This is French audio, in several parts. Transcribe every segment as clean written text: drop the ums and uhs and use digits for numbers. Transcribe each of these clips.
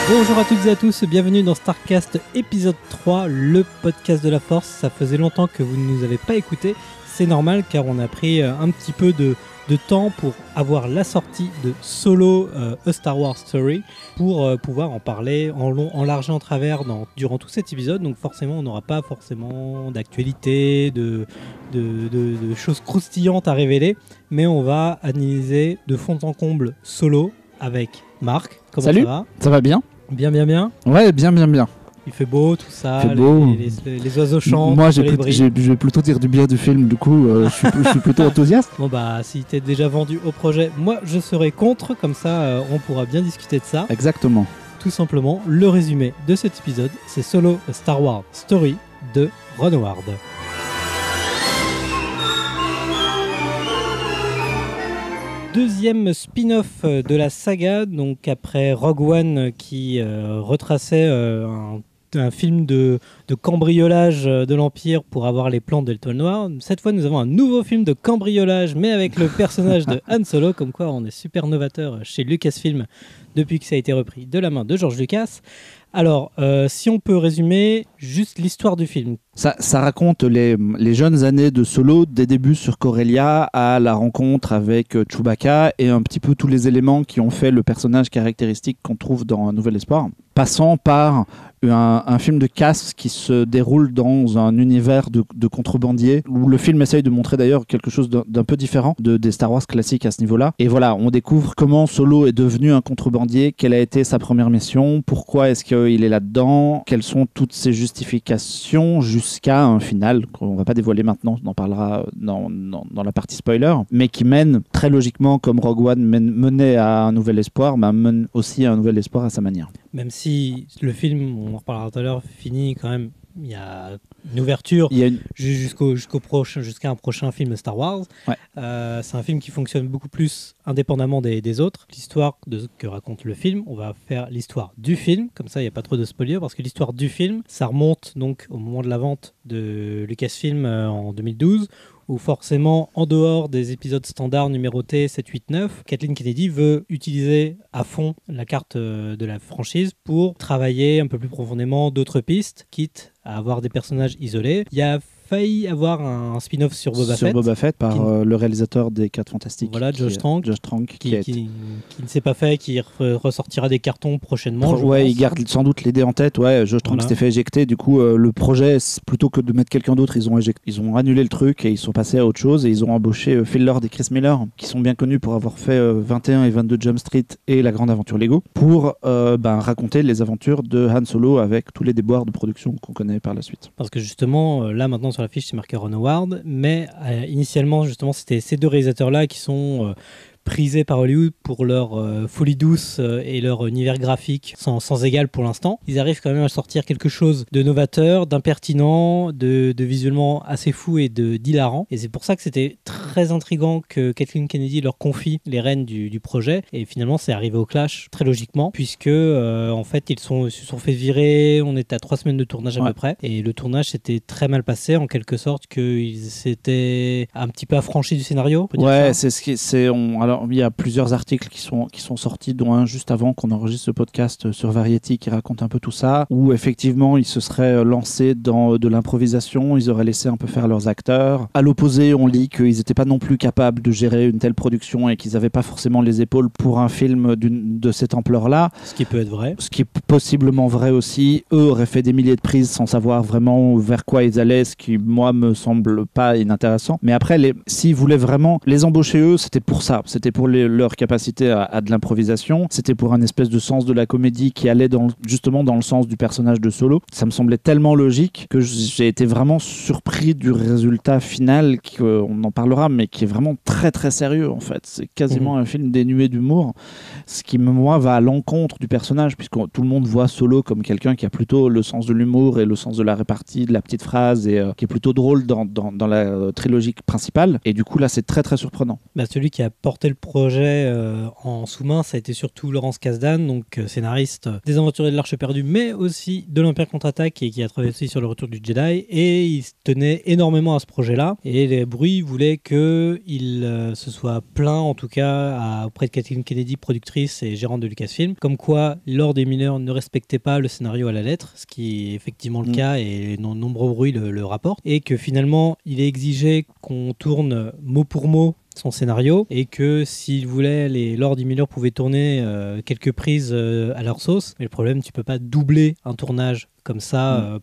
Bonjour à toutes et à tous, bienvenue dans Starcast épisode 3, le podcast de la Force. Ça faisait longtemps que vous ne nous avez pas écouté, c'est normal car on a pris un petit peu de temps pour avoir la sortie de Solo, A Star Wars Story, pour pouvoir en parler en long, en large et en travers durant tout cet épisode. Donc forcément, on n'aura pas forcément d'actualité, de choses croustillantes à révéler, mais on va analyser de fond en comble Solo avec Marc. Comment Salut, ça va ? Ça va bien ? Bien. Ouais, bien. Il fait beau, tout ça, Il fait beau. les oiseaux chantent. Moi, je vais plutôt dire du bien du film, du coup, je suis plutôt enthousiaste. Bon bah, si t'es déjà vendu au projet, moi je serai contre, comme ça on pourra bien discuter de ça. Exactement. Tout simplement, le résumé de cet épisode, c'est Solo, A Star Wars Story de Ron Howard. Deuxième spin-off de la saga, donc après Rogue One qui retraçait un film de cambriolage de l'Empire pour avoir les plans de l'Étoile Noire. Cette fois, nous avons un nouveau film de cambriolage, mais avec le personnage de Han Solo, comme quoi on est super novateur chez Lucasfilm depuis que ça a été repris de la main de George Lucas. Alors, si on peut résumer juste l'histoire du film. Ça raconte les jeunes années de Solo, des débuts sur Corellia à la rencontre avec Chewbacca et un petit peu tous les éléments qui ont fait le personnage caractéristique qu'on trouve dans Un Nouvel Espoir, passant par un film de casse qui se déroule dans un univers de contrebandiers, où le film essaye de montrer d'ailleurs quelque chose d'un peu différent des Star Wars classiques à ce niveau-là. Et voilà, on découvre comment Solo est devenu un contrebandier, quelle a été sa première mission, pourquoi est-ce qu'il est là-dedans, quelles sont toutes ses justifications, jusqu'à un final qu'on ne va pas dévoiler maintenant, on en parlera dans la partie spoiler, mais qui mène très logiquement, comme Rogue One menait à Un Nouvel Espoir, mène aussi à Un Nouvel Espoir à sa manière. Même si le film, on en reparlera tout à l'heure, finit quand même, il y a une ouverture jusqu'à un prochain film Star Wars. Ouais. C'est un film qui fonctionne beaucoup plus indépendamment des autres. L'histoire que raconte le film, on va faire l'histoire du film, comme ça il n'y a pas trop de spoilers, parce que l'histoire du film, ça remonte donc au moment de la vente de Lucasfilm en 2012, où forcément, en dehors des épisodes standards numérotés 7, 8, 9, Kathleen Kennedy veut utiliser à fond la carte de la franchise pour travailler un peu plus profondément d'autres pistes, quitte à avoir des personnages isolés. Il y a failli avoir un spin-off sur Boba Fett par le réalisateur des 4 Fantastiques. Voilà, Josh Trank, qui ne s'est pas fait, qui ressortira des cartons prochainement. Il garde sans doute l'idée en tête. Ouais, Josh Trank s'était fait éjecter. Du coup, le projet, plutôt que de mettre quelqu'un d'autre, ils ont annulé le truc et ils sont passés à autre chose. Et ils ont embauché Phil Lord et Chris Miller, qui sont bien connus pour avoir fait 21 et 22 Jump Street et La Grande Aventure Lego, pour raconter les aventures de Han Solo avec tous les déboires de production qu'on connaît par la suite. Parce que justement, là maintenant sur l'affiche c'est marqué Ron Howard, mais initialement justement c'était ces deux réalisateurs-là qui sont prisés par Hollywood pour leur folie douce et leur univers graphique sans égal pour l'instant. Ils arrivent quand même à sortir quelque chose de novateur, d'impertinent, de visuellement assez fou et d'hilarant. Et c'est pour ça que c'était très intriguant que Kathleen Kennedy leur confie les rênes du projet. Et finalement, c'est arrivé au clash très logiquement, puisque en fait, ils se sont fait virer. On était à 3 semaines de tournage à peu près. Et le tournage s'était très mal passé, en quelque sorte, qu'ils s'étaient un petit peu affranchis du scénario. Ouais, c'est ce qui alors, il y a plusieurs articles qui sont sortis, dont un juste avant qu'on enregistre ce podcast sur Variety qui raconte un peu tout ça, où effectivement ils se seraient lancés dans de l'improvisation, ils auraient laissé un peu faire leurs acteurs. À l'opposé, on lit qu'ils n'étaient pas non plus capables de gérer une telle production et qu'ils n'avaient pas forcément les épaules pour un film de cette ampleur-là. Ce qui peut être vrai. Ce qui est possiblement vrai aussi. Eux auraient fait des milliers de prises sans savoir vraiment vers quoi ils allaient, ce qui, moi, me semble pas inintéressant. Mais après, s'ils voulaient vraiment les embaucher, eux, c'était pour ça. C'était pour leur capacité à de l'improvisation. C'était pour un espèce de sens de la comédie qui allait justement dans le sens du personnage de Solo. Ça me semblait tellement logique que j'ai été vraiment surpris du résultat final, on en parlera, mais qui est vraiment très très sérieux en fait. C'est quasiment un film dénué d'humour, ce qui, moi, va à l'encontre du personnage, puisque tout le monde voit Solo comme quelqu'un qui a plutôt le sens de l'humour et le sens de la répartie, de la petite phrase, et qui est plutôt drôle dans la trilogie principale. Et du coup, là, c'est très très surprenant. Celui qui a porté le projet en sous-main, ça a été surtout Laurence Kasdan, donc scénariste des Aventuriers de l'Arche perdue, mais aussi de l'Empire contre-attaque, et qui a travaillé aussi sur le Retour du Jedi, et il tenait énormément à ce projet-là, et les bruits voulaient que qu'il se soit plaint, en tout cas, auprès de Kathleen Kennedy, productrice et gérante de Lucasfilm, comme quoi Lord et Miller ne respectaient pas le scénario à la lettre, ce qui est effectivement le cas et nombreux bruits le rapportent, et que finalement, il est exigé qu'on tourne mot pour mot son scénario, et que s'ils voulaient, les Lord et Miller pouvaient tourner quelques prises à leur sauce, mais le problème, tu peux pas doubler un tournage comme ça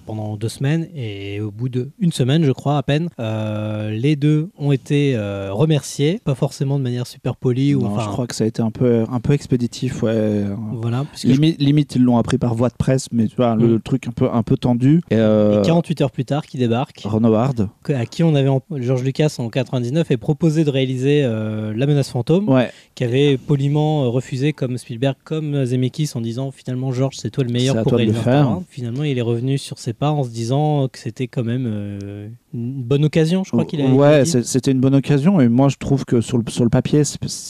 pendant 2 semaines, et au bout d'1 semaine, je crois, à peine, les deux ont été remerciés, pas forcément de manière super polie. Non, je crois que ça a été un peu expéditif, ouais. Voilà, limite ils l'ont appris par voie de presse, mais tu vois, le truc un peu tendu. Et 48 heures plus tard, qui débarque, Ron Howard, à qui on avait George Lucas en 99 et proposé de réaliser La Menace Fantôme, qui avait poliment refusé, comme Spielberg, comme Zemeckis, en disant finalement George, c'est toi le meilleur pour réaliser un. Finalement, il est revenu sur ses pas en se disant que c'était quand même une bonne occasion, je crois qu'il a dit. C'était une bonne occasion, et moi je trouve que sur le papier,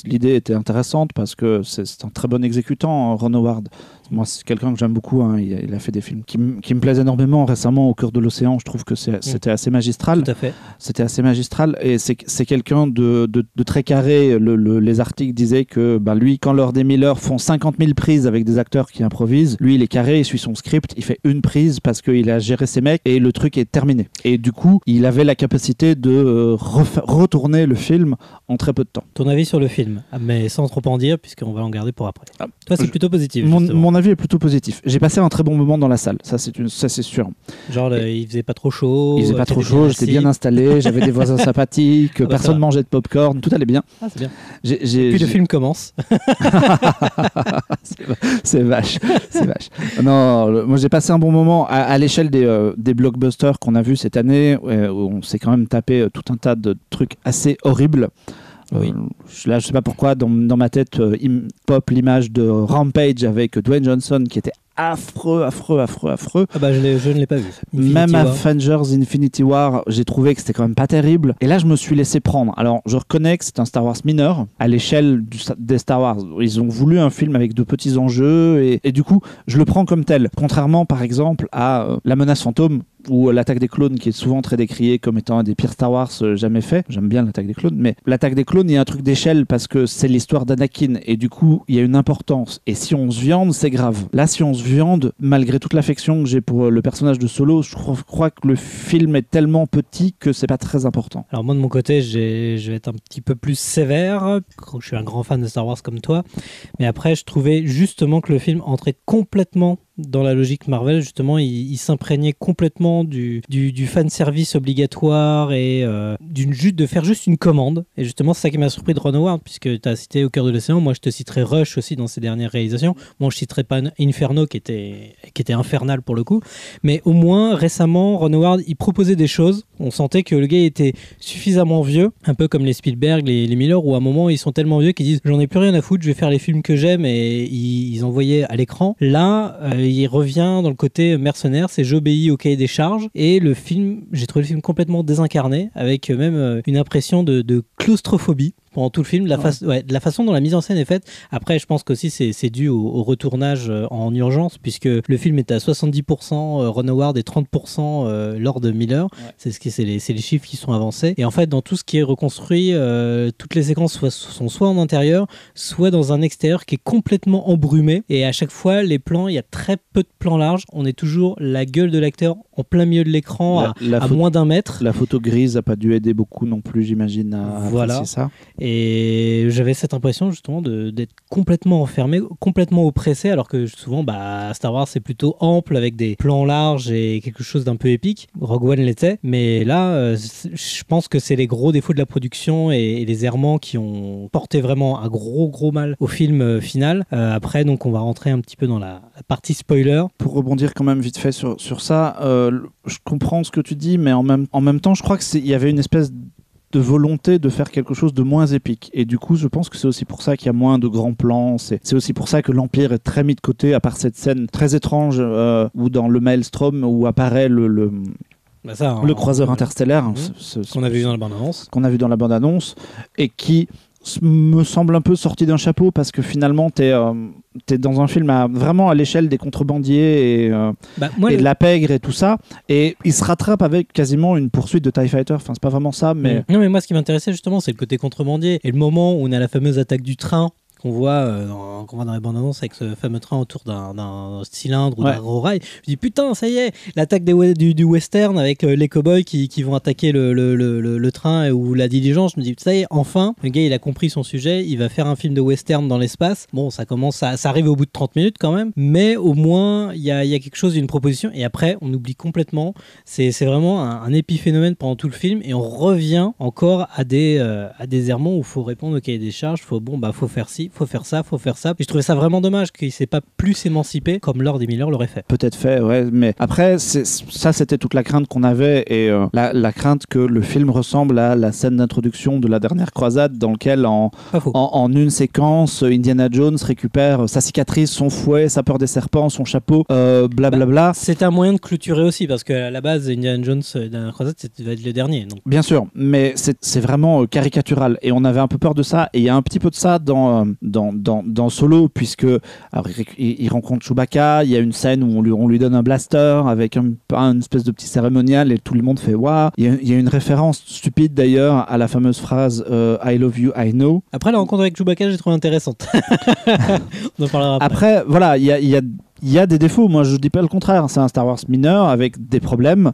l'idée était intéressante parce que c'est un très bon exécutant, Ron Howard. Moi, c'est quelqu'un que j'aime beaucoup, hein. Il a fait des films qui me plaisent énormément. Récemment, Au cœur de l'océan, je trouve que c'était assez magistral. Tout à fait. C'était assez magistral, et c'est quelqu'un de très carré. Les articles disaient que lui, quand Lord et Miller font 50 000 prises avec des acteurs qui improvisent, lui, il est carré, il suit son script, il fait une prise parce qu'il a géré ses mecs et le truc est terminé. Et du coup, il avait la capacité de retourner le film en très peu de temps. Ton avis sur le film, mais sans trop en dire, puisqu'on va en garder pour après. Toi, c'est plutôt positif. Mon avis est plutôt positif. J'ai passé un très bon moment dans la salle, ça c'est sûr. Genre, il faisait pas trop chaud. Il faisait pas trop chaud, j'étais bien installé, j'avais des voisins sympathiques, personne mangeait de popcorn, tout allait bien. Ah, c'est bien. Et puis le film commence. c'est vache. Non, moi j'ai passé un bon moment à l'échelle des blockbusters qu'on a vus cette année, où on s'est quand même tapé tout un tas de trucs assez horribles. Oui. Là, je sais pas pourquoi, dans ma tête pop l'image de Rampage avec Dwayne Johnson qui était affreux. Ah bah je ne l'ai pas vu. Même Avengers Infinity War, j'ai trouvé que c'était quand même pas terrible. Et là, je me suis laissé prendre. Alors, je reconnais que c'est un Star Wars mineur à l'échelle des Star Wars. Ils ont voulu un film avec de petits enjeux, et du coup, je le prends comme tel. Contrairement, par exemple, à La Menace Fantôme, ou L'Attaque des Clones, qui est souvent très décrié comme étant un des pires Star Wars jamais fait. J'aime bien L'Attaque des Clones, mais L'Attaque des Clones, il y a un truc d'échelle parce que c'est l'histoire d'Anakin, et du coup, il y a une importance. Et si on se viande, c'est grave. Là, si on se viande, malgré toute l'affection que j'ai pour le personnage de Solo, je crois que le film est tellement petit que c'est pas très important. Alors moi, de mon côté, je vais être un petit peu plus sévère. Je suis un grand fan de Star Wars comme toi. Mais après, je trouvais justement que le film entrait complètement dans la logique Marvel. Justement, il s'imprégnait complètement du fanservice obligatoire et de faire juste une commande. Et justement, c'est ça qui m'a surpris de Ron Howard, puisque tu as cité Au cœur de l'océan. Moi, je te citerai Rush aussi dans ses dernières réalisations. Bon, je citerai pas Inferno, qui était infernal pour le coup. Mais au moins, récemment, Ron Howard, il proposait des choses. On sentait que le gars était suffisamment vieux, un peu comme les Spielberg, les Miller, où à un moment, ils sont tellement vieux qu'ils disent « J'en ai plus rien à foutre, je vais faire les films que j'aime », et ils envoyaient à l'écran. Là, il revient dans le côté mercenaire, c'est j'obéis au cahier des charges, et le film, j'ai trouvé le film complètement désincarné, avec même une impression de claustrophobie pendant tout le film, de la façon dont la mise en scène est faite. Après, je pense qu'aussi c'est dû au retournage en urgence, puisque le film est à 70% Ron Howard et 30% Lord Miller. Ouais. C'est les chiffres qui sont avancés. Et en fait, dans tout ce qui est reconstruit, toutes les séquences sont soit en intérieur, soit dans un extérieur qui est complètement embrumé. Et à chaque fois, les plans, il y a très peu de plans larges. On est toujours la gueule de l'acteur en plein milieu de l'écran, à moins d'1 mètre. La photo grise n'a pas dû aider beaucoup non plus, j'imagine, à apprécier ça. Et j'avais cette impression justement d'être complètement enfermé, complètement oppressé, alors que souvent Star Wars c'est plutôt ample avec des plans larges et quelque chose d'un peu épique. Rogue One l'était, mais là je pense que c'est les gros défauts de la production et les errements qui ont porté vraiment un gros mal au film final. Après, donc on va rentrer un petit peu dans la partie spoiler. Pour rebondir quand même vite fait sur ça, je comprends ce que tu dis, mais en même temps je crois qu'il y avait une espèce de volonté de faire quelque chose de moins épique, et du coup je pense que c'est aussi pour ça qu'il y a moins de grands plans. C'est aussi pour ça que l'Empire est très mis de côté, à part cette scène très étrange où dans le Maelstrom où apparaît le croiseur interstellaire qu'on a vu dans la bande-annonce, et qui me semble un peu sorti d'un chapeau parce que finalement t'es dans un film vraiment à l'échelle des contrebandiers et de la pègre et tout ça, et il se rattrape avec quasiment une poursuite de TIE Fighter. Enfin, c'est pas vraiment ça, mais... Non, mais moi, ce qui m'intéressait justement, c'est le côté contrebandier et le moment où on a la fameuse attaque du train qu'on voit dans les bandes annonces avec ce fameux train autour d'un cylindre ou d'un gros rail. Je dis putain, ça y est, l'attaque du western avec les cow-boys qui vont attaquer le train ou la diligence. Je me dis ça y est, enfin, le gars il a compris son sujet, il va faire un film de western dans l'espace. Bon, ça arrive au bout de 30 minutes quand même, mais au moins il y a quelque chose, une proposition, et après on oublie complètement. C'est vraiment un épiphénomène pendant tout le film, et on revient encore à des errements où il faut répondre au cahier des charges, faut faire ci, faut faire ça. Et je trouvais ça vraiment dommage qu'il ne s'est pas plus émancipé comme Lord et Miller l'aurait fait. Peut-être fait, ouais, mais après, ça c'était toute la crainte qu'on avait, et la crainte que le film ressemble à la scène d'introduction de la dernière croisade, dans lequel en une séquence, Indiana Jones récupère sa cicatrice, son fouet, sa peur des serpents, son chapeau, blablabla. C'est un moyen de clôturer aussi, parce qu'à la base, Indiana Jones, dernière croisade, va être le dernier. Donc. Bien sûr, mais c'est vraiment caricatural, et on avait un peu peur de ça, et il y a un petit peu de ça dans Solo, puisque alors, il rencontre Chewbacca, il y a une scène où on lui donne un blaster avec une espèce de petit cérémonial, et tout le monde fait waouh. Il y a une référence stupide d'ailleurs à la fameuse phrase I love you, I know. Après la rencontre avec Chewbacca, j'ai trouvé intéressante. On en parlera après. Voilà, il y a des défauts, moi je dis pas le contraire, c'est un Star Wars mineur avec des problèmes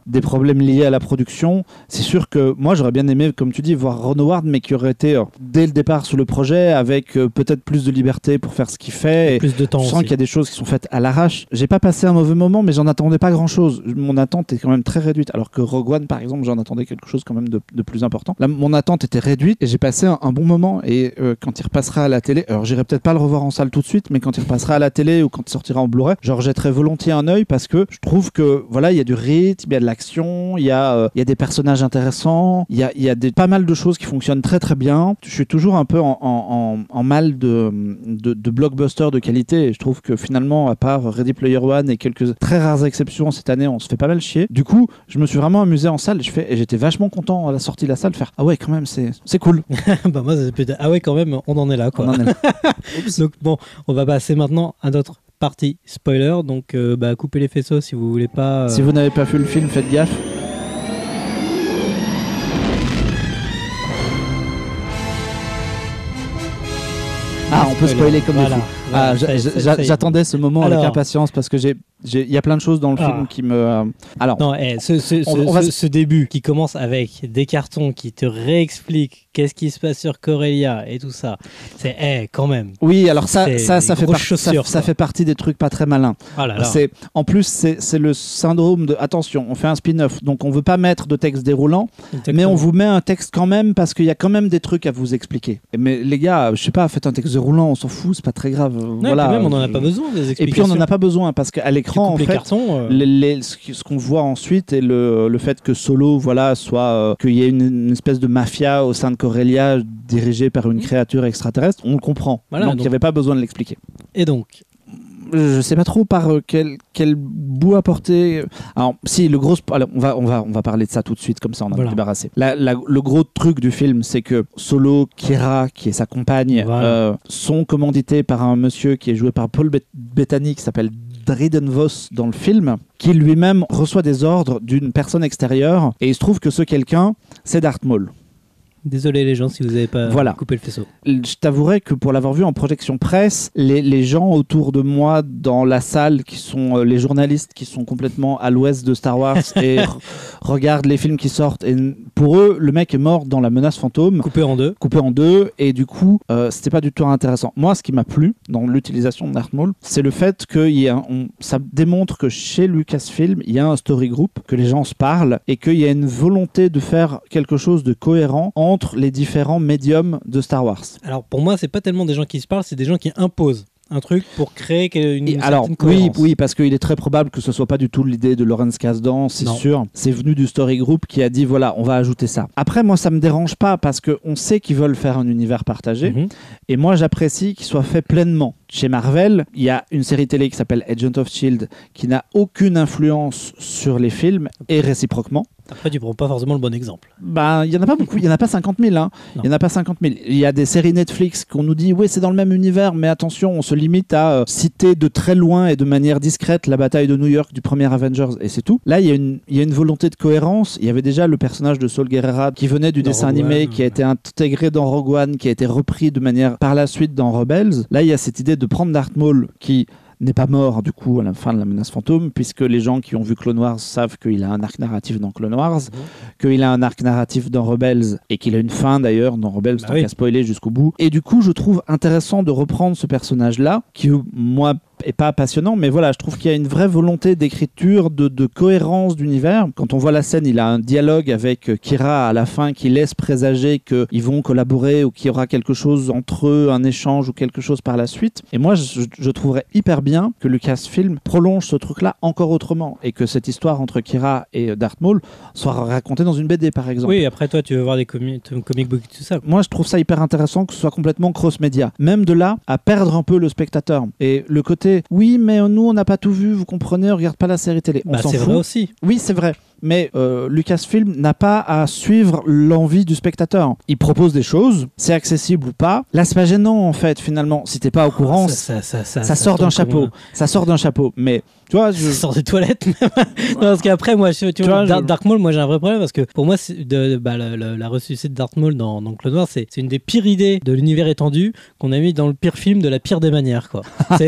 liés à la production. C'est sûr que moi j'aurais bien aimé, comme tu dis, voir Ron Howard, mais qui aurait été dès le départ sur le projet, avec peut-être plus de liberté pour faire ce qu'il fait, et plus de temps. Je sens qu'il y a des choses qui sont faites à l'arrache. J'ai pas passé un mauvais moment, mais j'en attendais pas grand chose. Mon attente est quand même très réduite, alors que Rogue One par exemple, j'en attendais quelque chose quand même de plus important. Là, mon attente était réduite, et j'ai passé un bon moment, et quand il repassera à la télé, alors j'irai peut-être pas le revoir en salle tout de suite, mais quand il repassera à la télé ou quand il sortira en Blu-ray, genre jetterai volontiers un œil, parce que je trouve que voilà, il y a du rythme, il y a de l'action, il y a des personnages intéressants, il y a pas mal de choses qui fonctionnent très très bien. Je suis toujours un peu en mal de blockbusters de qualité, et je trouve que finalement, à part Ready Player One et quelques très rares exceptions cette année, on se fait pas mal chier. Du coup, je me suis vraiment amusé en salle, et j'étais vachement content à la sortie de la salle de faire ah ouais, quand même, c'est cool. Bah moi, ah ouais, quand même, on en est là, quoi. Donc bon, on va passer maintenant à notre partie spoiler, donc coupez les faisceaux si vous voulez pas. Si vous n'avez pas vu le film, faites gaffe. Ah, on peut spoiler comme des fous. J'attendais ce moment avec impatience, parce que il y a plein de choses dans le film qui me... Alors, non, ce début qui commence avec des cartons qui te réexpliquent qu'est-ce qui se passe sur Corellia et tout ça, c'est quand même. Oui, alors ça fait partie des trucs pas très malins. Oh là là. En plus, c'est le syndrome de attention, on fait un spin-off, donc on veut pas mettre de texte déroulant. Exactement. Mais on vous met un texte quand même, parce qu'il y a quand même des trucs à vous expliquer. Mais les gars, je sais pas, faites un texte déroulant, on s'en fout, c'est pas très grave. Non, voilà, même on en a pas besoin des explications. Et puis on en a pas besoin, parce qu'à l'écran, en fait, cartons, ce qu'on voit ensuite, et le fait que Solo, voilà, soit qu'il y ait une espèce de mafia au sein de Corellia dirigée par une créature extraterrestre, on le comprend. Voilà, donc il n'y avait pas besoin de l'expliquer. Et donc, je sais pas trop par quel bout apporter. Alors si le gros alors, on va parler de ça tout de suite, comme ça on en est débarrassé. Le gros truc du film, c'est que Solo, Kira, qui est sa compagne, sont commandités par un monsieur qui est joué par Paul Bettany, qui s'appelle Dryden Voss dans le film, qui lui-même reçoit des ordres d'une personne extérieure, et il se trouve que ce quelqu'un, c'est Darth Maul. Désolé les gens si vous n'avez pas coupé le faisceau. Je t'avouerai que pour l'avoir vu en projection presse, les gens autour de moi dans la salle, qui sont les journalistes qui sont complètement à l'ouest de Star Wars et regardent les films qui sortent, et pour eux, le mec est mort dans La Menace Fantôme. Coupé en deux, et du coup, c'était pas du tout intéressant. Moi, ce qui m'a plu dans l'utilisation de Darth Maul, c'est le fait que ça démontre que chez Lucasfilm, il y a un story group, que les gens se parlent, et qu'il y a une volonté de faire quelque chose de cohérent entre les différents médiums de Star Wars. Alors pour moi, c'est pas tellement des gens qui se parlent, c'est des gens qui imposent un truc pour créer une certaine cohérence. Oui, parce qu'il est très probable que ce soit pas du tout l'idée de Lawrence Kasdan, c'est sûr. C'est venu du story group qui a dit voilà, on va ajouter ça. Après, moi, ça me dérange pas, parce qu'on sait qu'ils veulent faire un univers partagé, et moi, j'apprécie qu'il soit fait pleinement. chez Marvel, il y a une série télé qui s'appelle Agent of Shield qui n'a aucune influence sur les films et réciproquement. Après, tu prends pas forcément le bon exemple. Il y en a pas beaucoup, il y en a pas 50 000. Hein. Il y en a pas 50 000. Il y a des séries Netflix qu'on nous dit oui, c'est dans le même univers, mais attention, on se limite à citer de très loin et de manière discrète la bataille de New York du premier Avengers et c'est tout. Là, il y a une volonté de cohérence. Il y avait déjà le personnage de Saul Guerrera qui venait du dessin animé, qui a été intégré dans Rogue One, qui a été repris de manière par la suite dans Rebels. Là, il y a cette idée de prendre Darth Maul qui n'est pas mort du coup à la fin de la menace fantôme, puisque les gens qui ont vu Clone Wars savent qu'il a un arc narratif dans Clone Wars, qu'il a un arc narratif dans Rebels et qu'il a une fin d'ailleurs dans Rebels, tant qu'à spoiler jusqu'au bout. Et du coup, je trouve intéressant de reprendre ce personnage-là, qui moi est pas passionnant, mais voilà, je trouve qu'il y a une vraie volonté d'écriture, de cohérence d'univers. Quand on voit la scène, il a un dialogue avec Kira à la fin qui laisse présager qu'ils vont collaborer ou qu'il y aura quelque chose entre eux, un échange ou quelque chose par la suite. Et moi, je trouverais hyper bien que Lucasfilm prolonge ce truc-là encore autrement et que cette histoire entre Kira et Darth Maul soit racontée dans une BD, par exemple. Oui, après toi, tu veux voir des comic books et tout ça. Moi, je trouve ça hyper intéressant que ce soit complètement cross-média. Même de là à perdre un peu le spectateur. Et le côté oui, mais nous, on n'a pas tout vu, vous comprenez, on regarde pas la série télé. On s'en c'est fout. vrai aussi. Oui, c'est vrai. Mais Lucasfilm n'a pas à suivre l'envie du spectateur. Il propose des choses, c'est accessible ou pas. Là, c'est pas gênant, en fait, finalement. Si t'es pas au courant, ça sort d'un chapeau. Ça sort d'un chapeau. Mais tu vois, ça sort des toilettes même. Non, parce qu'après, moi, tu vois, Darth Maul, moi, j'ai un vrai problème parce que pour moi, la ressuscité de Darth Maul dans Clone Wars, c'est une des pires idées de l'univers étendu qu'on a mis dans le pire film de la pire des manières, quoi.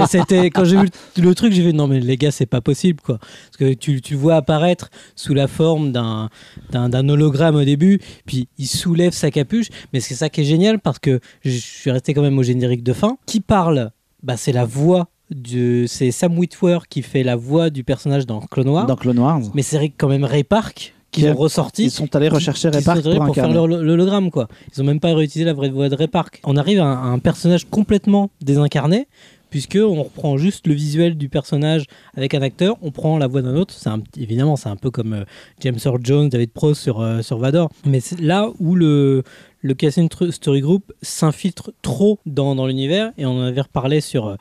C'était quand j'ai vu le truc, j'ai vu non mais les gars, c'est pas possible, quoi. Parce que tu vois apparaître sous la forme d'un hologramme au début, puis il soulève sa capuche, mais c'est ça qui est génial parce que je suis resté quand même au générique de fin. Qui parle ? C'est la voix c'est Sam Witwer qui fait la voix du personnage dans Clone Wars. Mais c'est quand même Ray Park qui ont ressorti. Ils sont allés rechercher Ray Park pour faire l'hologramme, quoi. Ils ont même pas réutilisé la vraie voix de Ray Park. On arrive à un personnage complètement désincarné, puisqu'on reprend juste le visuel du personnage avec un acteur, on prend la voix d'un autre. Évidemment, c'est un peu comme James Earl Jones, David Prowse sur Vador. Mais c'est là où le Cassian Story Group s'infiltre trop dans l'univers, et on en avait reparlé sur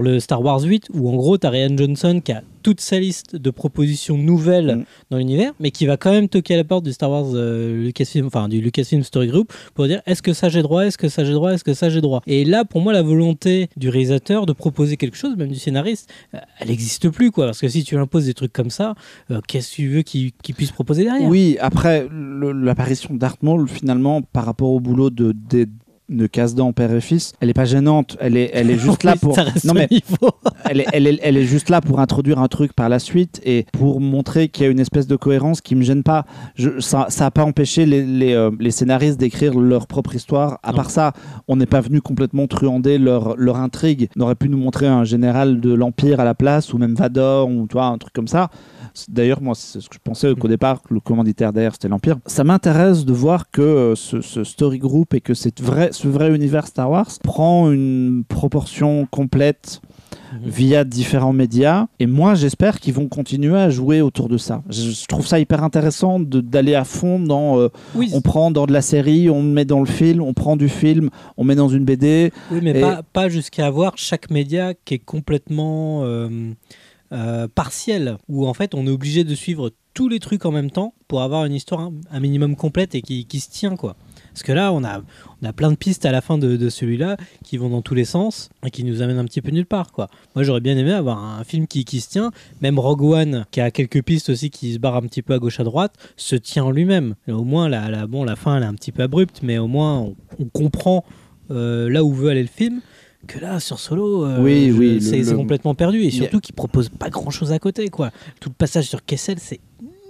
le Star Wars 8, où en gros, t'as Rian Johnson qui a toute sa liste de propositions nouvelles dans l'univers, mais qui va quand même toquer à la porte du Star Wars Lucasfilm, enfin du Lucasfilm Story Group, pour dire est-ce que ça j'ai droit, est-ce que ça j'ai droit, est-ce que ça j'ai droit. Et là, pour moi, la volonté du réalisateur de proposer quelque chose, même du scénariste, elle n'existe plus, quoi. Parce que si tu imposes des trucs comme ça, qu'est-ce que tu veux qu'il puisse proposer derrière ? Oui, après l'apparition de Darth Maul, finalement, par rapport au boulot de casse-dents père et fils, elle est pas gênante, elle est juste là pour elle est juste là pour introduire un truc par la suite et pour montrer qu'il y a une espèce de cohérence qui me gêne pas. Ça a pas empêché les scénaristes d'écrire leur propre histoire. À part ça, on n'est pas venu complètement truander leur intrigue. On aurait pu nous montrer un général de l'Empire à la place, ou même Vador, ou tu vois, un truc comme ça. D'ailleurs, moi, c'est ce que je pensais qu'au départ, que le commanditaire derrière, c'était l'Empire. Ça m'intéresse de voir que ce story group et que ce vrai univers Star Wars prend une proportion complète via différents médias. Et moi, j'espère qu'ils vont continuer à jouer autour de ça. Je trouve ça hyper intéressant d'aller à fond dans... on prend dans de la série, on met dans le film, on prend du film, on met dans une BD. Oui, mais pas jusqu'à avoir chaque média qui est complètement... partiel, où en fait on est obligé de suivre tous les trucs en même temps pour avoir une histoire un minimum complète et qui se tient, quoi. Parce que là on a plein de pistes à la fin de celui-là qui vont dans tous les sens et qui nous amènent un petit peu nulle part, quoi. Moi j'aurais bien aimé avoir un film qui se tient. Même Rogue One, qui a quelques pistes aussi qui se barrent un petit peu à gauche à droite, se tient en lui-même. Et au moins la fin elle est un petit peu abrupte, mais au moins on comprend là où veut aller le film. Que là, sur Solo, c'est complètement perdu. Et surtout qu'il propose pas grand-chose à côté, quoi. Tout le passage sur Kessel, c'est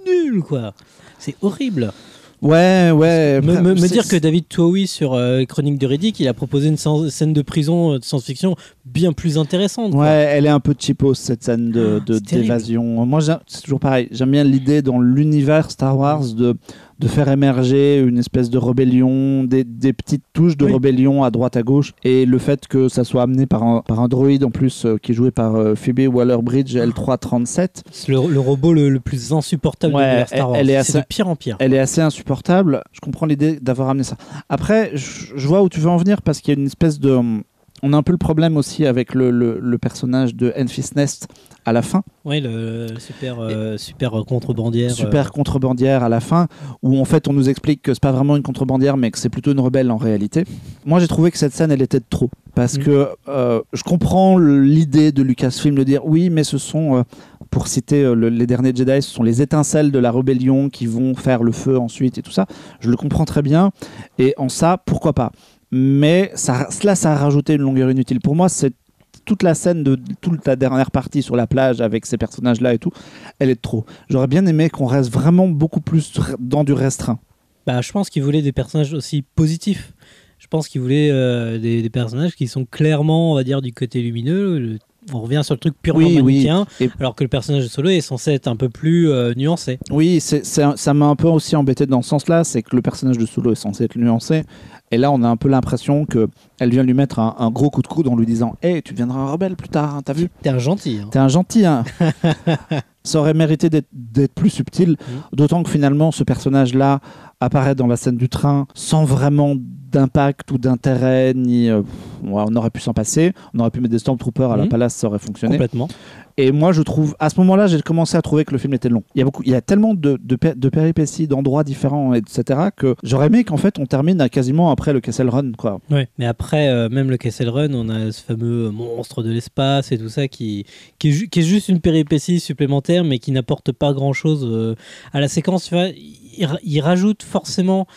nul, quoi. C'est horrible. Ouais. Me dire que David Towie sur Chroniques de Riddick, il a proposé une scène de prison de science-fiction bien plus intéressante, quoi. Ouais, elle est un peu cheapos, cette scène d'évasion. Moi, c'est toujours pareil. J'aime bien l'idée dans l'univers Star Wars de faire émerger une espèce de rébellion, des petites touches de rébellion à droite à gauche, et le fait que ça soit amené par un droïde en plus qui est joué par Phoebe Waller-Bridge L337. C'est le robot le plus insupportable de l'univers Star Wars. C'est de pire en pire. Elle est assez insupportable. Je comprends l'idée d'avoir amené ça. Après, je vois où tu veux en venir, parce qu'il y a une espèce de On a un peu le problème aussi avec le personnage de Enfys Nest à la fin. Oui, le super contrebandière. Super contrebandière à la fin, où en fait on nous explique que c'est pas vraiment une contrebandière, mais que c'est plutôt une rebelle en réalité. Moi j'ai trouvé que cette scène elle était de trop. Parce que je comprends l'idée de Lucasfilm de dire oui, mais ce sont, pour citer les derniers Jedi, ce sont les étincelles de la rébellion qui vont faire le feu ensuite et tout ça. Je le comprends très bien. Et en ça, pourquoi pas. Mais ça a rajouté une longueur inutile. Pour moi, c'est toute la scène de toute la dernière partie sur la plage avec ces personnages-là et tout, elle est de trop. J'aurais bien aimé qu'on reste vraiment beaucoup plus dans du restreint. Bah, je pense qu'il voulait des personnages aussi positifs. Je pense qu'il voulait des personnages qui sont clairement, on va dire, du côté lumineux. On revient sur le truc purement manichéen, alors que le personnage de Solo est censé être un peu plus nuancé. Oui, ça m'a un peu aussi embêté dans ce sens-là, c'est que le personnage de Solo est censé être nuancé, et là on a un peu l'impression qu'elle vient lui mettre un gros coup de coude en lui disant « Hey, tu deviendras un rebelle plus tard, hein, t'as vu ? T'es un gentil. Hein. T'es un gentil, hein !» Ça aurait mérité d'être plus subtil, d'autant que finalement ce personnage-là apparaît dans la scène du train sans vraiment d'impact ou d'intérêt, ni on aurait pu s'en passer, on aurait pu mettre des Stormtroopers à la Palace, ça aurait fonctionné. Complètement. Et moi je trouve, à ce moment-là, j'ai commencé à trouver que le film était long. Il y a tellement de péripéties, d'endroits différents, etc., que j'aurais aimé qu'en fait on termine à quasiment après le Kessel Run, quoi. Ouais, mais après, même le Kessel Run, on a ce fameux monstre de l'espace et tout ça qui est juste une péripétie supplémentaire, mais qui n'apporte pas grand-chose à la séquence. Tu vois, il rajoute forcément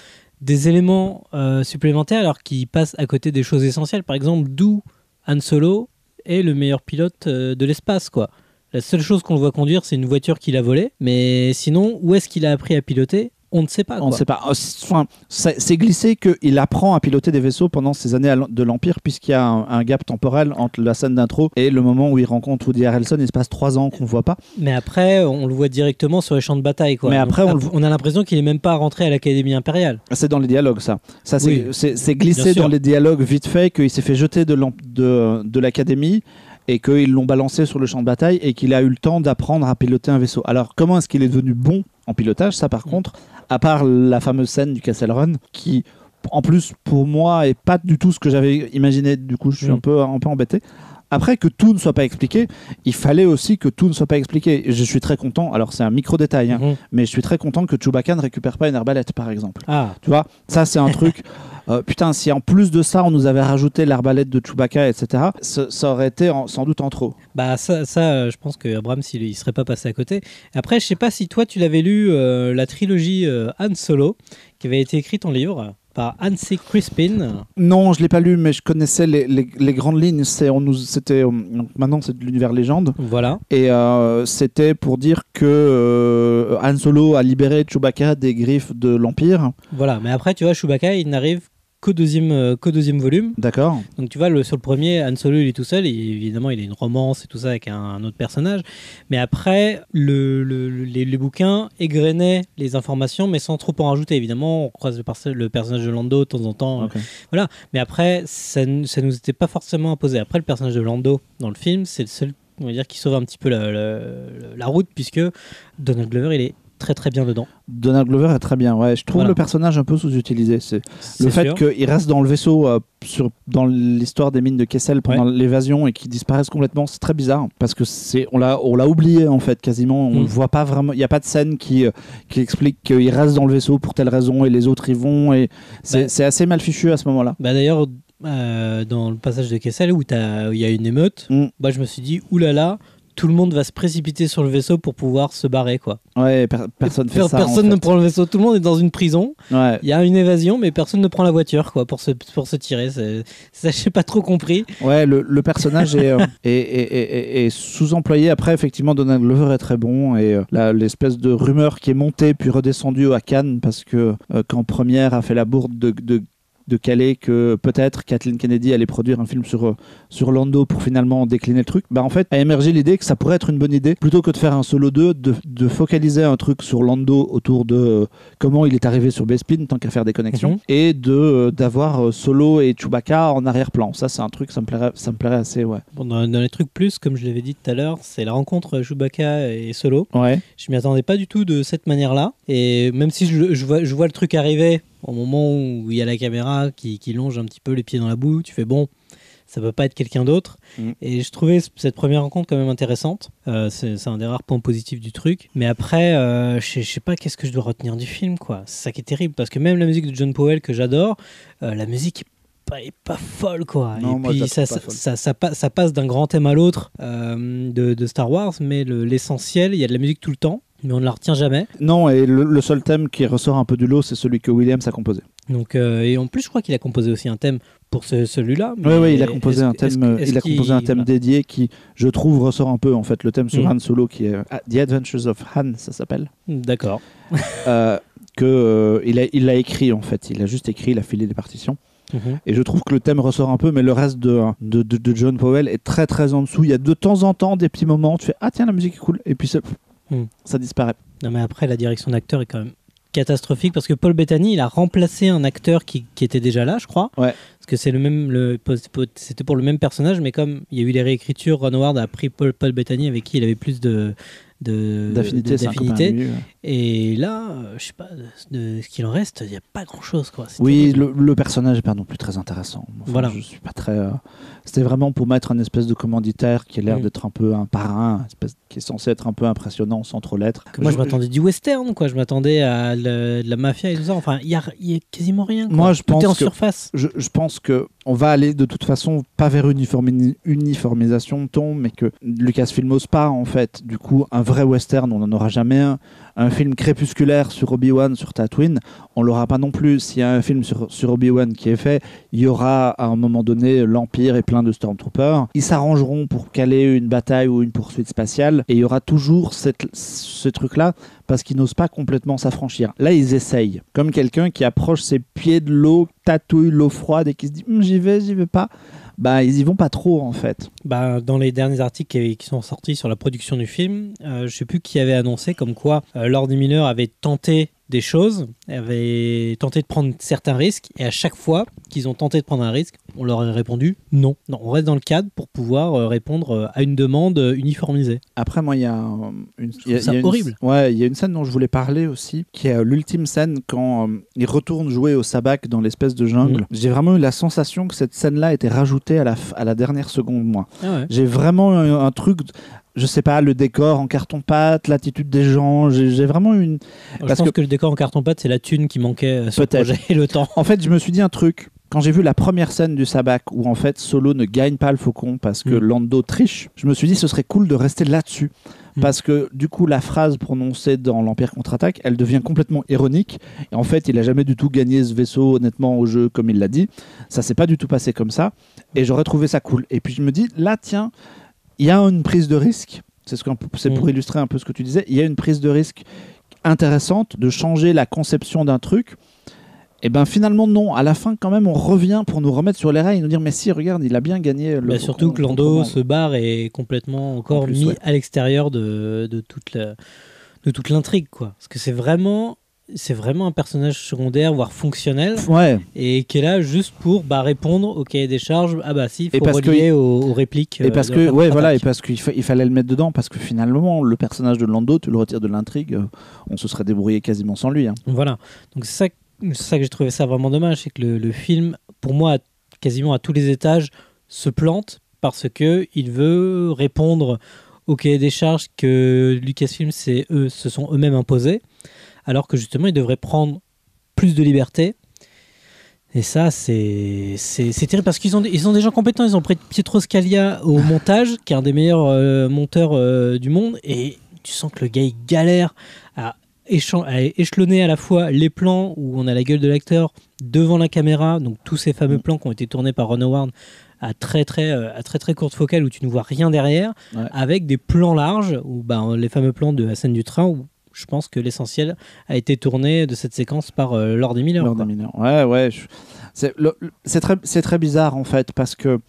des éléments supplémentaires alors qu'il passe à côté des choses essentielles. Par exemple, d'où Han Solo est le meilleur pilote de l'espace, quoi. La seule chose qu'on le voit conduire, c'est une voiture qu'il a volée, mais sinon, où est-ce qu'il a appris à piloter ? On ne sait pas. On ne sait pas. Enfin, c'est glissé qu'il apprend à piloter des vaisseaux pendant ces années de l'Empire, puisqu'il y a un gap temporel entre la scène d'intro et le moment où il rencontre Woody Harrelson. Il se passe 3 ans qu'on ne voit pas. Mais après, on le voit directement sur les champs de bataille, quoi. Mais après, on a l'impression qu'il n'est même pas rentré à l'Académie impériale. C'est dans les dialogues, ça. Oui, c'est glissé dans les dialogues vite fait qu'il s'est fait jeter de l'Académie et qu'ils l'ont balancé sur le champ de bataille et qu'il a eu le temps d'apprendre à piloter un vaisseau. Alors, comment est-ce qu'il est devenu bon en pilotage ? Ça, par contre, à part la fameuse scène du Kessel Run, qui, en plus, pour moi, est pas du tout ce que j'avais imaginé. Du coup, je suis un peu embêté. Après, que tout ne soit pas expliqué, il fallait aussi que tout ne soit pas expliqué. Et je suis très content, alors c'est un micro-détail, hein, mais je suis très content que Chewbacca ne récupère pas une arbalète, par exemple. Ah. Tu vois, ça, c'est un truc... putain, si en plus de ça, on nous avait rajouté l'arbalète de Chewbacca, etc., ça aurait été sans doute en trop. Bah ça je pense que Abrams, il serait pas passé à côté. Après, je sais pas si toi, tu l'avais lu, la trilogie Han Solo, qui avait été écrite en livre par Hansi Crispin. Non, je l'ai pas lu, mais je connaissais les grandes lignes. Maintenant, c'est de l'univers légende. Voilà. Et c'était pour dire que Han Solo a libéré Chewbacca des griffes de l'Empire. Voilà, mais après, tu vois, Chewbacca, il n'arrive qu'au deuxième volume. D'accord. Donc tu vois, sur le premier, Han Solo, il est tout seul. Et évidemment, il a une romance et tout ça avec un autre personnage. Mais après, les bouquins égrenaient les informations, mais sans trop en rajouter. Évidemment, on croise le personnage de Lando de temps en temps. Okay. Voilà. Mais après, ça nous était pas forcément imposé. Après, le personnage de Lando dans le film, c'est le seul, on va dire, qui sauve un petit peu la route, puisque Donald Glover, il est très très bien dedans. Donald Glover est très bien, ouais. Je trouve le personnage un peu sous-utilisé. C'est le fait qu'il reste dans le vaisseau dans l'histoire des mines de Kessel pendant l'évasion et qu'il disparaisse complètement, c'est très bizarre parce que on l'a oublié en fait quasiment. On le voit pas vraiment. Il y a pas de scène qui explique qu'il reste dans le vaisseau pour telle raison et les autres y vont et c'est assez mal fichu à ce moment-là. Bah d'ailleurs dans le passage de Kessel où il y a une émeute, bah je me suis dit oulala. Tout le monde va se précipiter sur le vaisseau pour pouvoir se barrer, quoi. Ouais, personne fait ça. Personne ne prend le vaisseau. Tout le monde est dans une prison. Ouais. Il y a une évasion, mais personne ne prend la voiture, quoi, pour se tirer. Ça, j'ai pas trop compris. Ouais, le personnage est sous-employé. Après, effectivement, Donald Glover est très bon et l'espèce de rumeur qui est montée puis redescendue à Cannes parce que quand Première a fait la bourde de caler que peut-être Kathleen Kennedy allait produire un film sur Lando pour finalement décliner le truc, bah en fait a émergé l'idée que ça pourrait être une bonne idée plutôt que de faire un Solo 2, de focaliser un truc sur Lando autour de comment il est arrivé sur Bespin tant qu'à faire des connexions et d'avoir Solo et Chewbacca en arrière-plan. Ça c'est un truc, ça me plairait assez, ouais. Bon, dans les trucs plus, comme je l'avais dit tout à l'heure, c'est la rencontre Chewbacca et Solo. Ouais. Je m'y attendais pas du tout de cette manière-là et même si je vois le truc arriver au moment où il y a la caméra qui longe un petit peu les pieds dans la boue, tu fais bon, ça peut pas être quelqu'un d'autre. Et je trouvais cette première rencontre quand même intéressante. C'est un des rares points positifs du truc. Mais après, je sais pas qu'est-ce que je dois retenir du film, quoi. C'est ça qui est terrible, parce que même la musique de John Powell que j'adore, la musique est pas folle, quoi. Non, et moi, puis ça passe d'un grand thème à l'autre de Star Wars, mais l'essentiel, il y a de la musique tout le temps, mais on ne la retient jamais. Non, et le seul thème qui ressort un peu du lot, c'est celui que Williams a composé. Donc, et en plus, je crois qu'il a composé aussi un thème pour celui-là. Oui, il a composé un thème. Il a composé un thème dédié qui, je trouve, ressort un peu en fait le thème sur Han Solo, qui est The Adventures of Han, ça s'appelle. D'accord. Il l'a écrit en fait. Il a juste écrit, il a filé des partitions. Et je trouve que le thème ressort un peu, mais le reste de John Powell est très très en dessous. Il y a de temps en temps des petits moments où tu fais ah tiens, la musique est cool, et puis ça disparaît. Non, mais après, la direction d'acteur est quand même catastrophique, parce que Paul Bettany, il a remplacé un acteur qui était déjà là, je crois. Ouais. Parce que c'est c'était pour le même personnage, mais comme il y a eu les réécritures, Ron Howard a pris Paul Bettany, avec qui il avait plus d'affinité. Et là, je sais pas, de ce qu'il en reste, il n'y a pas grand chose, quoi. Oui, le personnage n'est pas non plus très intéressant. Enfin, voilà. Je suis pas très. C'était vraiment pour mettre un espèce de commanditaire qui a l'air d'être un peu un parrain, qui est censé être un peu impressionnant sans trop l'être. Moi, je m'attendais du western, quoi. Je m'attendais à de la mafia et tout ça. Enfin, il y a quasiment rien, quoi. Moi, je pense en surface. Je pense que on va aller de toute façon pas vers uniformisation de ton, mais que Lucasfilm n'ose pas en fait. Du coup, un vrai western, on n'en aura jamais un. Un film crépusculaire sur Obi-Wan sur Tatooine, on l'aura pas non plus. S'il y a un film sur Obi-Wan qui est fait, il y aura à un moment donné l'Empire et plein de Stormtroopers. Ils s'arrangeront pour caler une bataille ou une poursuite spatiale, et il y aura toujours ce truc-là, parce qu'ils n'osent pas complètement s'affranchir. Là, ils essayent. Comme quelqu'un qui approche ses pieds de l'eau, tatouille l'eau froide et qui se dit j'y vais pas. Bah, ils y vont pas trop en fait. Bah, dans les derniers articles qui sont sortis sur la production du film, je sais plus qui avait annoncé comme quoi Lord Miller avait tenté des choses, avait tenté de prendre certains risques, et à chaque fois qu'ils ont tenté de prendre un risque, on leur a répondu non, on reste dans le cadre pour pouvoir répondre à une demande uniformisée. Après, moi, il y a horrible. Ouais, il y a une scène dont je voulais parler aussi, qui est l'ultime scène quand ils retournent jouer au sabak dans l'espèce de jungle. J'ai vraiment eu la sensation que cette scène-là était rajoutée à la dernière seconde, moi. Ah ouais. J'ai vraiment eu un truc... Je sais pas, le décor en carton-pâte, l'attitude des gens, j'ai vraiment une... Je pense que le décor en carton-pâte, c'est la thune qui manquait sur le projet et le temps. En fait, je me suis dit un truc. Quand j'ai vu la première scène du sabak où en fait Solo ne gagne pas le faucon parce que Lando triche, je me suis dit ce serait cool de rester là-dessus. Parce que du coup, la phrase prononcée dans l'Empire contre-attaque, elle devient complètement ironique. Et en fait, il a jamais du tout gagné ce vaisseau honnêtement au jeu comme il l'a dit. Ça s'est pas du tout passé comme ça. Et j'aurais trouvé ça cool. Et puis je me dis, là tiens, il y a une prise de risque. C'est pour illustrer un peu ce que tu disais. Il y a une prise de risque intéressante de changer la conception d'un truc. Et ben finalement non, à la fin quand même on revient pour nous remettre sur les rails et nous dire mais si regarde il a bien gagné le surtout que Lando se barre et est complètement encore mis à l'extérieur de toute l'intrigue, quoi. Parce que c'est vraiment un personnage secondaire, voire fonctionnel, et qui est là juste pour répondre au cahier des charges. Ah bah si, il faut relier aux répliques. Et parce que voilà, et parce qu'il fallait le mettre dedans, parce que finalement le personnage de Lando, tu le retires de l'intrigue, on se serait débrouillé quasiment sans lui. Voilà, donc c'est ça que j'ai trouvé ça vraiment dommage, c'est que le film, pour moi, quasiment à tous les étages, se plante parce que il veut répondre au cahier des charges que Lucasfilm se sont eux-mêmes imposés, alors que justement ils devraient prendre plus de liberté. Et ça, c'est terrible parce qu'ils ont des gens compétents. Ils ont pris Pietro Scalia au montage, qui est un des meilleurs monteurs du monde, et tu sens que le gars il galère à échelonner à la fois les plans où on a la gueule de l'acteur devant la caméra, donc tous ces fameux plans qui ont été tournés par Ron Howard à très courte focale où tu ne vois rien derrière, avec des plans larges où les fameux plans de la scène du train où je pense que l'essentiel a été tourné de cette séquence par Lord Miller. Ouais. C'est très bizarre en fait parce que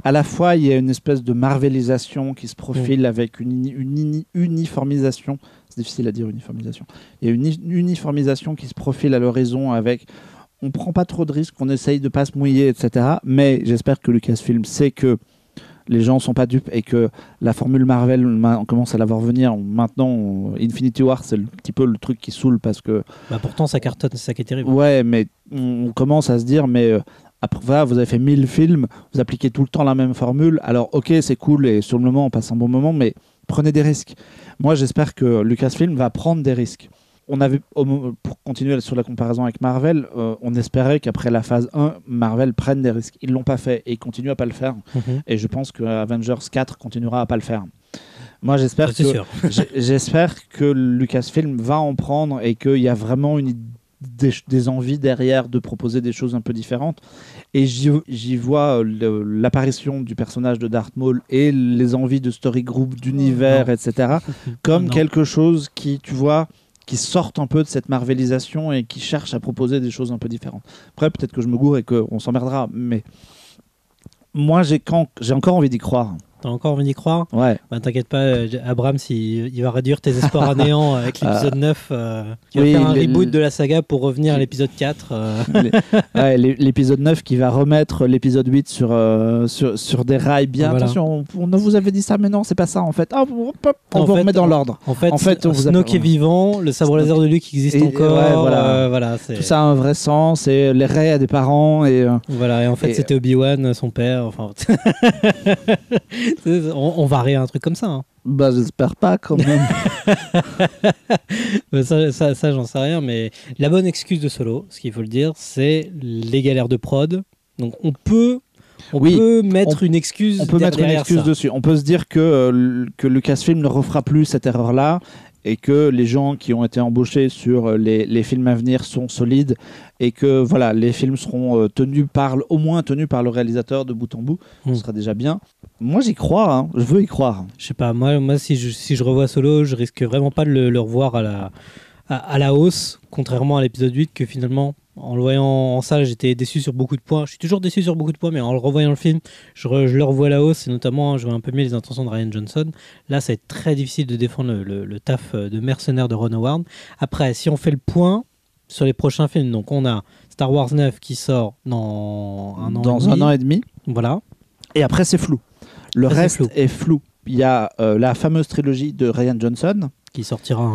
à la fois il y a une espèce de marvelisation qui se profile avec une uniformisation. C'est difficile à dire uniformisation. Il y a une uniformisation qui se profile à l'horizon avec on prend pas trop de risques, on essaye de pas se mouiller, etc. Mais j'espère que Lucasfilm sait que les gens sont pas dupes et que la formule Marvel, on commence à la voir venir. Maintenant, Infinity War, c'est un petit peu le truc qui saule parce que... pourtant, ça cartonne, c'est ça qui est terrible. Ouais, mais on commence à se dire, mais Après, voilà, vous avez fait 1000 films, vous appliquez tout le temps la même formule. Alors, ok, c'est cool et sur le moment, on passe un bon moment, mais prenez des risques. Moi, j'espère que Lucasfilm va prendre des risques. On avait, pour continuer sur la comparaison avec Marvel, on espérait qu'après la phase 1, Marvel prenne des risques. Ils ne l'ont pas fait et ils continuent à pas le faire. Et je pense que Avengers 4 continuera à pas le faire. Moi, j'espère que Lucasfilm va en prendre et qu'il y a vraiment des envies derrière de proposer des choses un peu différentes. Et j'y vois l'apparition du personnage de Darth Maul et les envies de story group, d'univers, etc. comme quelque chose qui, tu vois, qui sortent un peu de cette marvelisation et qui cherchent à proposer des choses un peu différentes. Après, peut-être que je me gourre et qu'on s'emmerdera, mais moi, j'ai encore envie d'y croire. T'as encore envie d'y croire? Ouais. Bah, t'inquiète pas, Abrams, il va réduire tes espoirs à néant avec l'épisode 9. Qui va faire un reboot de la saga pour revenir à l'épisode 4. L'épisode 9 qui va remettre l'épisode 8 sur des rails bien. Voilà. Attention, on vous avait dit ça, mais non, c'est pas ça en fait. On vous remet dans l'ordre. En fait Snoke est vivant, le sabre laser de Luke existe encore. Ouais, voilà. Tout ça a un vrai sens. Et les Rey a des parents. Voilà, et en fait, c'était Obi-Wan, son père. Enfin. On va rire un truc comme ça. Hein. Bah, j'espère pas quand même. ça, j'en sais rien. Mais la bonne excuse de Solo, ce qu'il faut le dire, c'est les galères de prod. Donc on peut mettre une excuse. On peut mettre une excuse dessus. On peut se dire que Lucasfilm ne refera plus cette erreur-là. Et que les gens qui ont été embauchés sur les films à venir sont solides et que voilà, les films seront au moins tenus par le réalisateur de bout en bout. Ce sera déjà bien. Moi, j'y crois. Hein. Je veux y croire. Je sais pas. Moi si je revois Solo, je risque vraiment pas de le revoir à la hausse, contrairement à l'épisode 8 que finalement, en le voyant en salle, j'étais déçu sur beaucoup de points. Je suis toujours déçu sur beaucoup de points, mais en le revoyant le film, je le revois à la hausse, et notamment, je vois un peu mieux les intentions de Rian Johnson. Là, ça va être très difficile de défendre le taf de mercenaire de Ron Howard. Après, si on fait le point sur les prochains films, donc on a Star Wars 9 qui sort dans un an et demi. Voilà. Et après, c'est flou. Le reste est flou. Il y a la fameuse trilogie de Rian Johnson, qui sortira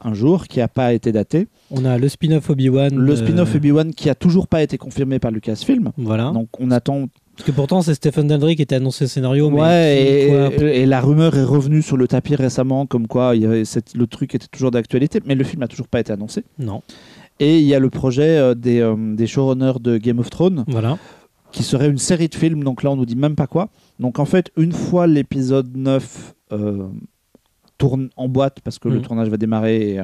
un jour, qui n'a pas été daté. On a le spin-off Obi-Wan. Le spin-off Obi-Wan qui a toujours pas été confirmé par Lucasfilm. Voilà. Donc on attend. Parce que pourtant c'est Stephen Daldry qui était annoncé le scénario. Et la rumeur est revenue sur le tapis récemment, comme quoi le truc était toujours d'actualité, mais le film n'a toujours pas été annoncé. Non. Et il y a le projet des showrunners de Game of Thrones. Voilà. Qui serait une série de films. Donc là on nous dit même pas quoi. Donc en fait une fois l'épisode 9 tourne en boîte parce que le tournage va démarrer et,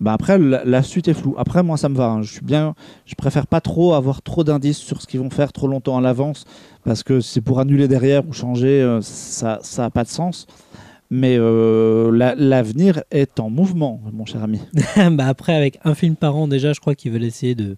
après la suite est floue. Après moi ça me va, hein. Je préfère pas trop avoir trop d'indices sur ce qu'ils vont faire trop longtemps à l'avance parce que c'est pour annuler derrière ou changer, ça a pas de sens. Mais l'avenir est en mouvement, mon cher ami. Après avec un film par an déjà, je crois qu'ils veulent essayer de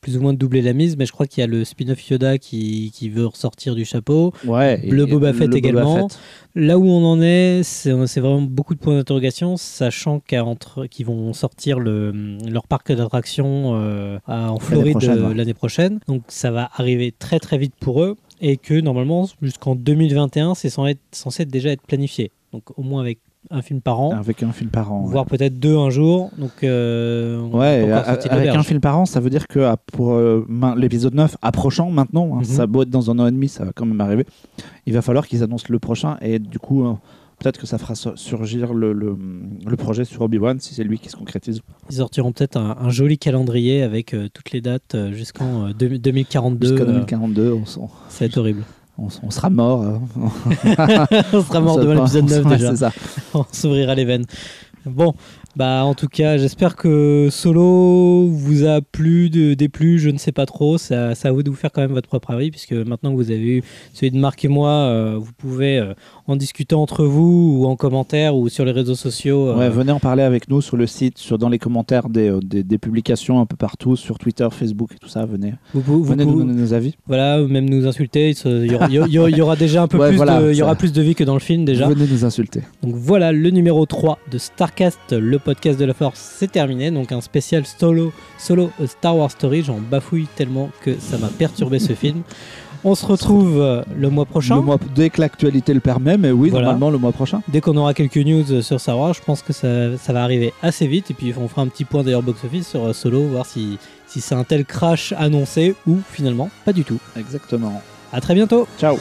plus ou moins de doubler la mise, mais je crois qu'il y a le spin-off Yoda qui veut ressortir du chapeau, le Boba Fett également. Là où on en est, c'est vraiment beaucoup de points d'interrogation, sachant qu'ils vont sortir leur parc d'attractions en Floride l'année prochaine. Donc ça va arriver très très vite pour eux, et que normalement jusqu'en 2021, c'est censé déjà être planifié. Donc au moins avec un film par an. Avec un film par an. Voire peut-être 2 un jour. Donc, avec un film par an, ça veut dire que pour l'épisode 9 approchant maintenant, ça doit être dans un an et demi, ça va quand même arriver. Il va falloir qu'ils annoncent le prochain et du coup, peut-être que ça fera surgir le projet sur Obi-Wan si c'est lui qui se concrétise. Ils sortiront peut-être un joli calendrier avec toutes les dates jusqu'en 2042. Jusqu'en 2042, ça va être horrible. On sera mort. On sera mort devant l'épisode 9 déjà. C'est ça. On s'ouvrira les veines. Bon, en tout cas, j'espère que Solo vous a déplu, je ne sais pas trop. C'est à vous de vous faire quand même votre propre avis, puisque maintenant que vous avez eu celui de Marc et moi, vous pouvez en discuter entre vous, ou en commentaire, ou sur les réseaux sociaux. Venez en parler avec nous sur le site, dans les commentaires des publications un peu partout, sur Twitter, Facebook et tout ça. Venez nous donner nos avis. Voilà, même nous insulter. Il y aura déjà un peu il y aura plus de vie que dans le film déjà. Venez nous insulter. Donc voilà, le numéro 3 de Starcast, le podcast de la Force, c'est terminé. Donc un spécial solo Star Wars Story. J'en bafouille tellement que ça m'a perturbé ce film. On se retrouve le mois prochain. Dès que l'actualité le permet, mais oui, normalement le mois prochain. Dès qu'on aura quelques news sur Star Wars, je pense que ça va arriver assez vite. Et puis on fera un petit point d'ailleurs box-office sur Solo, voir si si c'est un tel crash annoncé ou finalement pas du tout. Exactement. À très bientôt. Ciao.